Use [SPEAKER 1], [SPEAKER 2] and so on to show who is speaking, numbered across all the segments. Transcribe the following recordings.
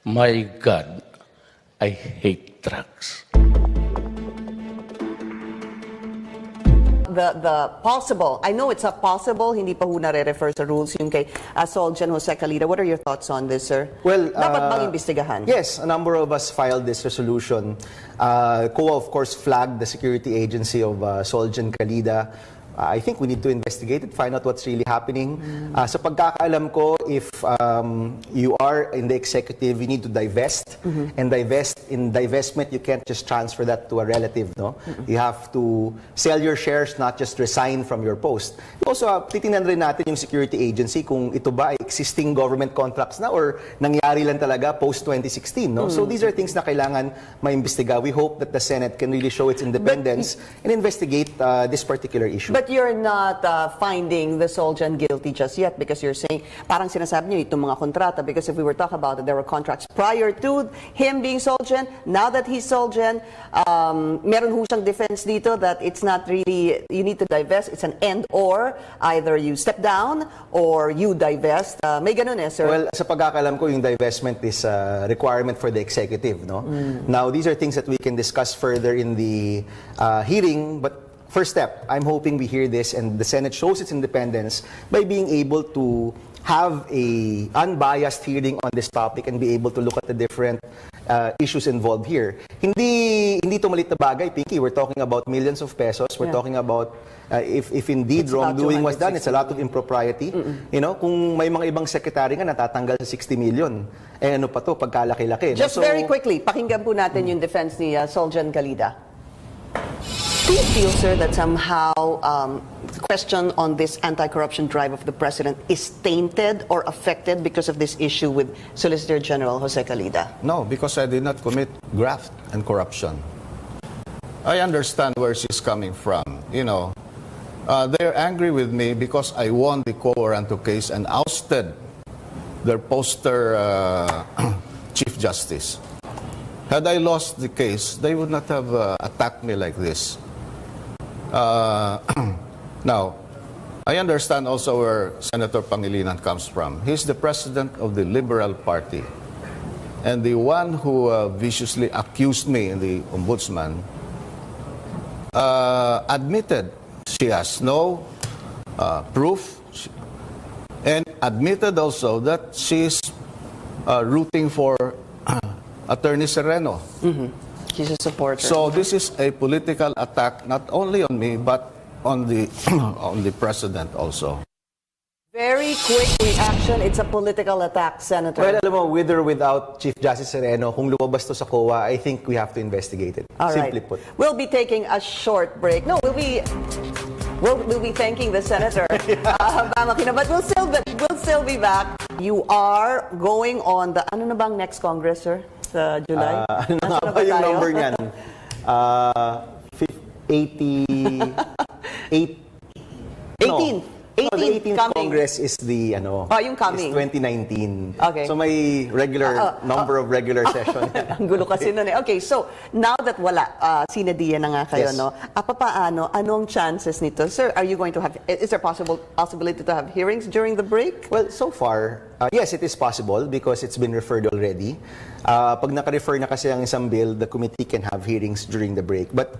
[SPEAKER 1] My God, I hate drugs.
[SPEAKER 2] The possible, I know it's a possible, hindi pa ho nare-refer sa rules yung kay Soljan Jose Calida. What are your thoughts on this, sir?
[SPEAKER 3] Well,
[SPEAKER 2] dapat bang imbestigahan?
[SPEAKER 3] Yes, a number of us filed this resolution. COA, of course, flagged the security agency of Soljan Calida. I think we need to investigate it, find out what's really happening. Sa pagkakaalam ko, if you are in the executive, you need to divest. And in divestment, you can't just transfer that to a relative. No, you have to sell your shares, not just resign from your post. Also, titingnan rin natin yung security agency kung ito ba ay existing government contracts na or nangyari lang talaga post-2016. No? So these are things na kailangan maimbestiga. We hope that the Senate can really show its independence and investigate this particular issue.
[SPEAKER 2] But you're not finding the Soljan guilty just yet because you're saying, parang sinasabi niyo itong mga kontrata, because if we were talking about it, there were contracts prior to him being Soljan. Now that he's Soljan, meron ho siyang defense dito that it's not really, you need to divest, it's an and or, either you step down or you divest. May ganun sir?
[SPEAKER 3] Well, sa pagkakalam ko, yung divestment is a requirement for the executive. No? Now, these are things that we can discuss further in the hearing, but first step, I'm hoping we hear this and the Senate shows its independence by being able to have a unbiased hearing on this topic and be able to look at the different issues involved here. Hindi ito malit na bagay, Pinky. We're talking about millions of pesos. We're talking about if indeed it's wrongdoing was done, it's a lot of impropriety. You know, kung may mga ibang secretary nga natatanggal sa 60 million, eh ano pa to, pagkalaki-laki.
[SPEAKER 2] Just very quickly, pakinggan po natin yung defense ni Soljan Calida. Do you feel, sir, that somehow the question on this anti-corruption drive of the president is tainted or affected because of this issue with Solicitor General Jose Calida?
[SPEAKER 4] No, because I did not commit graft and corruption. I understand where she's coming from. You know, they're angry with me because I won the Quo Warranto case and ousted their poster Chief Justice. Had I lost the case, they would not have attacked me like this. Now, I understand also where Senator Pangilinan comes from. He's the president of the Liberal Party. And the one who viciously accused me in the ombudsman admitted she has no proof and admitted also that she's rooting for Attorney Sereno.
[SPEAKER 2] She's a supporter.
[SPEAKER 4] So this is a political attack not only on me but on the on the president also.
[SPEAKER 2] Very quick reaction. It's a political attack, Senator.
[SPEAKER 3] Well, alam mo, with or without Chief Justice Sereno, kung lumabas to sa COA, I think we have to investigate it.
[SPEAKER 2] All
[SPEAKER 3] Simply
[SPEAKER 2] right.
[SPEAKER 3] put.
[SPEAKER 2] We'll be taking a short break. No, we'll be thanking the senator. But we'll still be back. You are going on the ano na bang next Congress, sir? Sa July?
[SPEAKER 3] Ano nga ba yung number niyan? 18. The 18th
[SPEAKER 2] coming.
[SPEAKER 3] Congress is the
[SPEAKER 2] yung coming.
[SPEAKER 3] is 2019.
[SPEAKER 2] Okay.
[SPEAKER 3] So may regular number of regular session.
[SPEAKER 2] Ang gulo kasi nun eh. Okay, so now that wala, sinadiya na nga kayo,
[SPEAKER 3] Yes.
[SPEAKER 2] no? Papaano, anong chances nito? Sir, are you going to have, is there possibility to have hearings during the break?
[SPEAKER 3] Well, so far, yes, it is possible because it's been referred already. Pag naka-refer na kasi ang isang bill, the committee can have hearings during the break. But,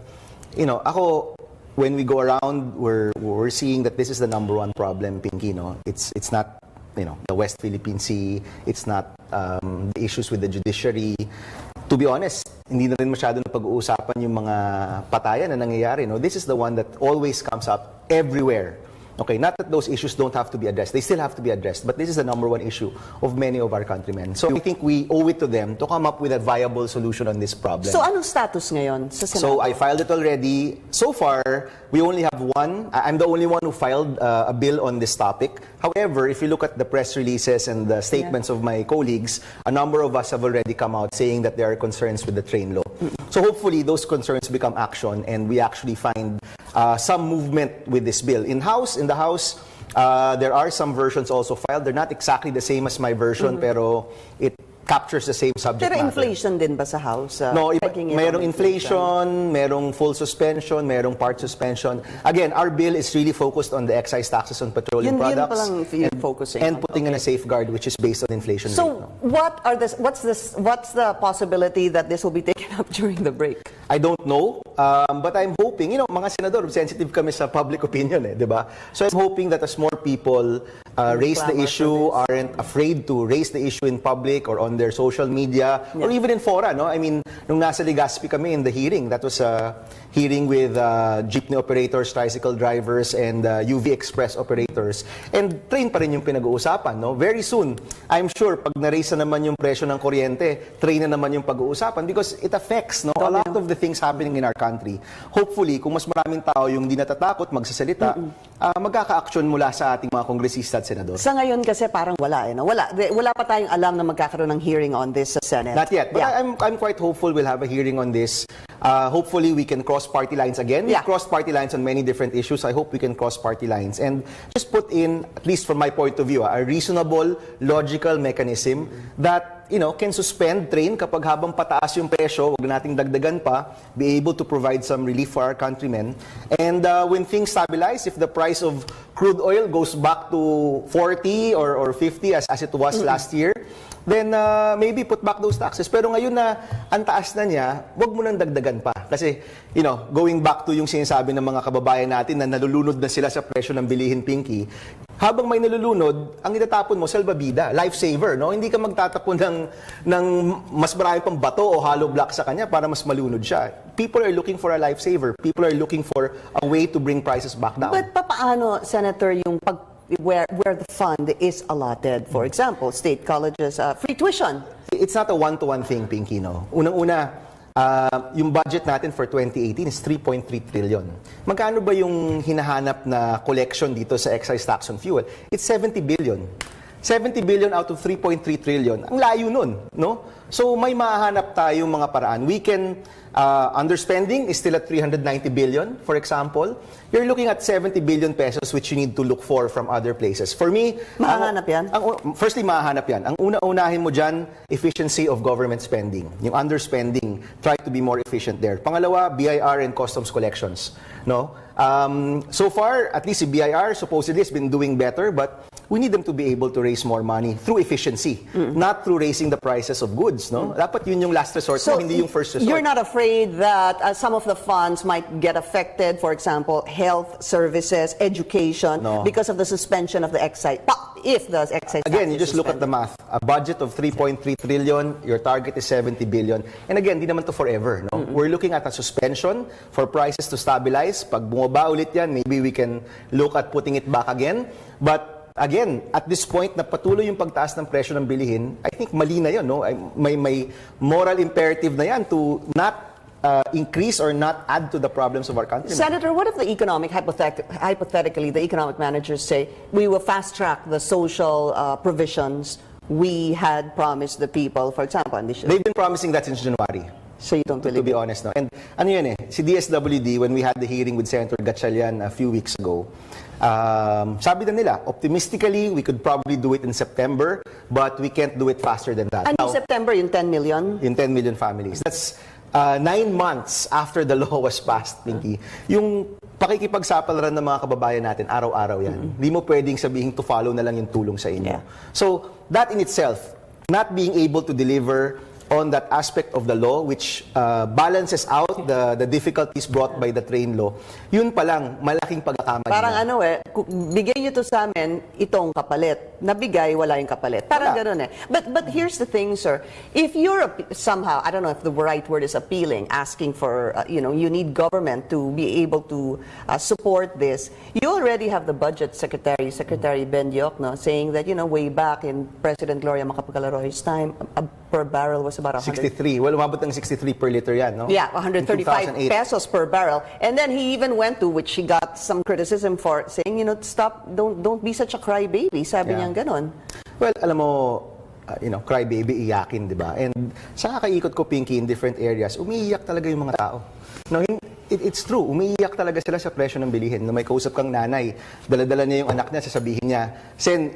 [SPEAKER 3] ako, when we go around, we're seeing that this is the number one problem, Pinky. No? It's not the West Philippine Sea. It's not the issues with the judiciary. To be honest, hindi na rin masyado na pag-uusapan yung mga patayan na nangyayari. No? This is the one that always comes up everywhere. Okay, not that those issues don't have to be addressed. They still have to be addressed. But this is the number one issue of many of our countrymen. So I think we owe it to them to come up with a viable solution on this problem.
[SPEAKER 2] So anong status ngayon sa Senado?
[SPEAKER 3] So I filed it already. So far, we only have one. I'm the only one who filed a bill on this topic. However, if you look at the press releases and the statements of my colleagues, a number of us have already come out saying that there are concerns with the train law. So hopefully those concerns become action and we actually find some movement with this bill. In the House, there are some versions also filed. They're not exactly the same as my version, pero it captures the same subject
[SPEAKER 2] Pero
[SPEAKER 3] matter.
[SPEAKER 2] inflation din ba sa House?
[SPEAKER 3] No,
[SPEAKER 2] Pegging it
[SPEAKER 3] mayroong
[SPEAKER 2] on
[SPEAKER 3] inflation, mayroong full suspension, mayroong part suspension. Again, our bill is really focused on the excise taxes on petroleum
[SPEAKER 2] Yun
[SPEAKER 3] products
[SPEAKER 2] palang you're focusing
[SPEAKER 3] and
[SPEAKER 2] on.
[SPEAKER 3] putting in a safeguard which is based on inflation rate.
[SPEAKER 2] So,
[SPEAKER 3] No?
[SPEAKER 2] what's the possibility that this will be taken up during the break?
[SPEAKER 3] I don't know, but I'm hoping, mga senador, sensitive kami sa public opinion, di ba? So I'm hoping that as more people raise the
[SPEAKER 2] clamor
[SPEAKER 3] issue,
[SPEAKER 2] for
[SPEAKER 3] aren't afraid to raise the issue in public or on their social media, or even in fora, no? I mean, nung nasa Legazpi kami in the hearing, that was a hearing with jeepney operators, tricycle drivers, and UV Express operators. And train pa rin yung pinag-uusapan, no? Very soon, I'm sure, pag na-raise na naman yung presyo ng kuryente, train na naman yung pag-uusapan because it affects, no? A lot of the things happening in our country. Hopefully, kung mas maraming tao yung di natatakot magsasalita, magkaka-action mula sa ating mga kongresista at senador.
[SPEAKER 2] Sa ngayon kasi parang wala no? Wala pa tayong alam na magkakaroon ng hearing on this sa Senate.
[SPEAKER 3] Not yet, but
[SPEAKER 2] Yeah.
[SPEAKER 3] I'm quite hopeful we'll have a hearing on this. Hopefully we can cross party lines again.
[SPEAKER 2] Yeah.
[SPEAKER 3] We've crossed party lines on many different issues. I hope we can cross party lines and just put in, at least from my point of view, a reasonable, logical mechanism that can suspend train kapag habang pataas yung presyo, wag nating dagdagan pa, be able to provide some relief for our countrymen. And when things stabilize, if the price of crude oil goes back to 40 or 50 as it was last year, then maybe put back those taxes. Pero ngayon na ang taas na niya, wag mo nang dagdagan pa. Kasi, going back to yung sinasabi ng mga kababayan natin na nalulunod na sila sa presyo ng bilihin, Pinky, habang may nalulunod, ang itatapon mo, salbabida, lifesaver, no? Hindi ka magtatapon ng mas marami pang bato o hollow block sa kanya para mas malunod siya. People are looking for a lifesaver. People are looking for a way to bring prices back down.
[SPEAKER 2] But papaano, Senator, yung where the fund is allotted? For example, state colleges, free tuition.
[SPEAKER 3] It's not a one-to-one thing, Pinky, no? Unang-una, yung budget natin for 2018 is 3.3 trillion. Magkano ba yung hinahanap na collection dito sa excise tax on fuel? It's 70 billion. 70 billion out of 3.3 trillion. Ang layo nun, no? So may mahahanap tayong mga paraan. We can, underspending is still at 390 billion, for example. You're looking at 70 billion pesos which you need to look for from other places. For me,
[SPEAKER 2] Mahahanap yan?
[SPEAKER 3] Firstly, mahahanap yan. Ang una-unahin mo dyan, efficiency of government spending. Yung underspending, try to be more efficient there. Pangalawa, BIR and customs collections. No? So far, at least si BIR supposedly has been doing better, but we need them to be able to raise more money through efficiency, not through raising the prices of goods. No? Dapat yun yung last resort mo, hindi yung first resort.
[SPEAKER 2] You're not afraid that some of the funds might get affected, for example, health services, education,
[SPEAKER 3] No.
[SPEAKER 2] because of the suspension of the excise. If the excise
[SPEAKER 3] Again,
[SPEAKER 2] tax
[SPEAKER 3] you
[SPEAKER 2] is
[SPEAKER 3] just look at the
[SPEAKER 2] suspended.
[SPEAKER 3] math. A budget of 3.3 trillion, your target is 70 billion. And again, di naman to forever. No? We're looking at a suspension for prices to stabilize. Pag bumaba ulit yan, maybe we can look at putting it back again. But again, at this point, na patuloy yung pagtaas ng presyo ng bilihin, I think mali na yun. No? May moral imperative na yan to not increase or not add to the problems of our country.
[SPEAKER 2] Senator, what if the hypothetically, the economic managers say, we will fast track the social provisions we had promised the people, for example, and
[SPEAKER 3] They've been promising that since January.
[SPEAKER 2] so you don't
[SPEAKER 3] To
[SPEAKER 2] believe
[SPEAKER 3] be
[SPEAKER 2] it?
[SPEAKER 3] honest, no? And ano yun si DSWD, when we had the hearing with Senator Gatchalian a few weeks ago, sabi na nila, optimistically, we could probably do it in September, but we can't do it faster than that.
[SPEAKER 2] And in September, yung 10 million?
[SPEAKER 3] In 10 million families. That's 9 months after the law was passed, Pinky. Yung pakikipagsapalaran ng mga kababayan natin, araw-araw yan. Hindi mo pwedeng sabihin to follow na lang yung tulong sa inyo.
[SPEAKER 2] Yeah.
[SPEAKER 3] So, that in itself, not being able to deliver on that aspect of the law which balances out the difficulties brought by the train law, yun pa lang, malaking pagkakamali.
[SPEAKER 2] Parang bigay nyo to sa amin, itong kapalit. Nabigay, wala yung kapalit. Parang
[SPEAKER 3] Wala.
[SPEAKER 2] ganun But here's the thing, sir. If you're somehow, I don't know if the right word is appealing, asking for, you need government to be able to support this, you already have the budget secretary, Secretary Ben Diokno, saying that, way back in President Gloria Macapagal-Arroyo's time, per barrel was about 100.
[SPEAKER 3] 63. Well, umabot ng 63 per liter yan, no?
[SPEAKER 2] Yeah,
[SPEAKER 3] In
[SPEAKER 2] 135
[SPEAKER 3] 2008.
[SPEAKER 2] pesos per barrel. And then he even went to, which he got some criticism for, saying, stop, don't be such a crybaby. Sabi
[SPEAKER 3] Yeah.
[SPEAKER 2] niya ganon.
[SPEAKER 3] Well, alam mo, crybaby, iyakin, di ba? And sa kakaikot ko, Pinky, in different areas, umiiyak talaga yung mga tao. No, it's true, umiiyak talaga sila sa presyo ng bilihin. No, may kausap kang nanay, dala-dala niya yung anak niya, sasabihin niya, Sen,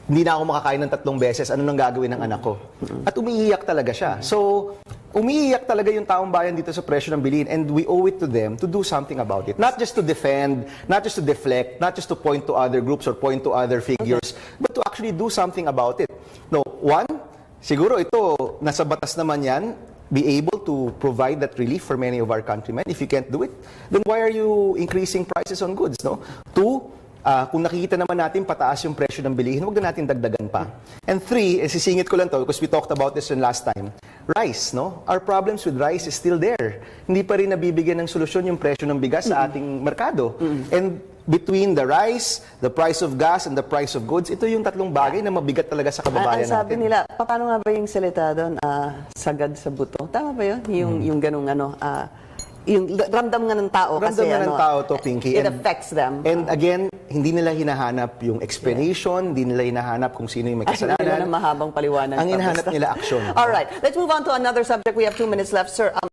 [SPEAKER 3] hindi na ako makakain ng 3 beses, ano nang gagawin ng anak ko? At umiiyak talaga siya. So, umiiyak talaga yung taong bayan dito sa presyo ng bilihin, and we owe it to them to do something about it. Not just to defend, not just to deflect, not just to point to other groups or point to other figures, but to actually do something about it. No, one, siguro ito, nasa batas naman yan, be able to provide that relief for many of our countrymen. If you can't do it, then why are you increasing prices on goods, no? Two, kung nakikita naman natin pataas yung presyo ng bilihin, huwag na natin dagdagan pa. And three, sisingit ko lang to because we talked about this last time, rice, no? Our problems with rice is still there. Hindi pa rin nabibigyan ng solusyon yung presyo ng bigas sa ating merkado. And between the rice, the price of gas, and the price of goods, ito yung 3 bagay na mabigat talaga sa kababayan
[SPEAKER 2] Ang sabi
[SPEAKER 3] natin.
[SPEAKER 2] nila, paano nga ba yung salita doon? Sagad sa buto. Tama ba yun? Yung ganung yung ramdam nga ng tao kasi
[SPEAKER 3] Ramdam nga ng tao to, Pinky.
[SPEAKER 2] it affects them.
[SPEAKER 3] And again, hindi nila hinahanap yung explanation, hindi nila hinahanap kung sino yung may kasalanan.
[SPEAKER 2] Ay, mahabang paliwanag.
[SPEAKER 3] Ang hinahanap nila action.
[SPEAKER 2] All right, let's move on to another subject. We have 2 minutes left, sir.